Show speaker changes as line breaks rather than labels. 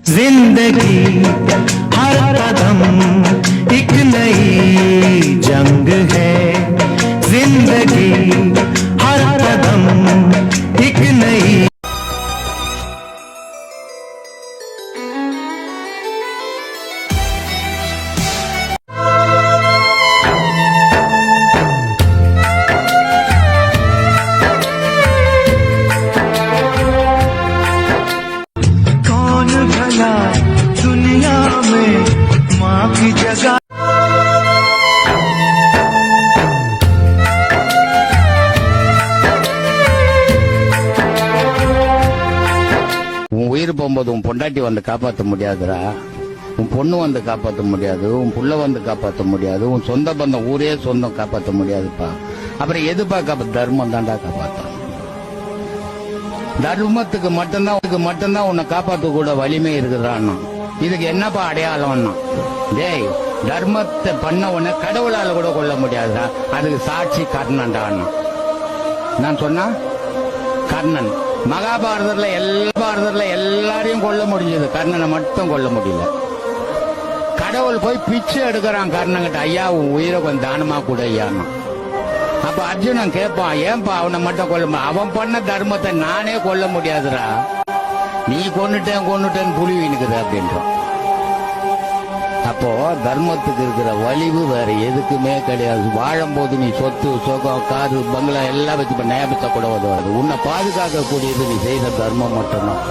जिंदगी हर कदम एक नई जंग है, जिंदगी हर कदम एक नई। कौन भला दुनिया में माँ की जगह।
உன் உயிர் போகும்போது உன் பொண்டாட்டி வந்து காப்பாற்ற முடியாதுடா, உன் பொண்ணு வந்து காப்பாற்ற முடியாது, உன் புள்ள வந்து காப்பாற்ற முடியாது, உன் சொந்த பந்தம் ஊரே சொந்தம் காப்பாற்ற முடியாதுப்பா. அப்புறம் எதுப்பா தர்மம் தாண்டா காப்பாற்றும். தர்மத்துக்கு மட்டும்தான் உன்னை காப்பாற்ற கூட வலிமை இருக்குதான்னா, இதுக்கு என்னப்பா அடையாளம்னா, டேய் தர்மத்தை பண்ண உடனே கடவுளால கூட கொள்ள முடியாதுடா, அதுக்கு சாட்சி கர்ணன்டான்னா. நான் சொன்னா கர்ணன் மகாபாரதத்துல எல்லாரையும் கொல்ல முடிஞ்சது, கர்ணனை மட்டும் கொல்ல முடியல. கடவுள் போய் பிச்சை எடுக்கிறான் கர்ணன்கிட்ட, ஐயா உன் உயிரை கொஞ்சம் தானமா கூட ஐயான்னு. அப்ப அர்ஜுனன் கேட்பான், ஏன்பா அவனை மட்டும் கொல்ல, அவன் பண்ண தர்மத்தை நானே கொல்ல முடியாதுடா, நீ கொன்னுட்டேன்னு புலிவு இருக்குது அப்படின்றான். அப்போ தர்மத்துக்கு இருக்கிற வலிவு வேற எதுக்குமே கிடையாது. வாழும் போது நீ சொத்து சுகம் காரு பங்களா எல்லாம் வச்சு ஞாபகத்தை கூட உதவாது. உன்னை பாதுகாக்கக்கூடியது நீ செய்த தர்மம் மட்டும்தான்.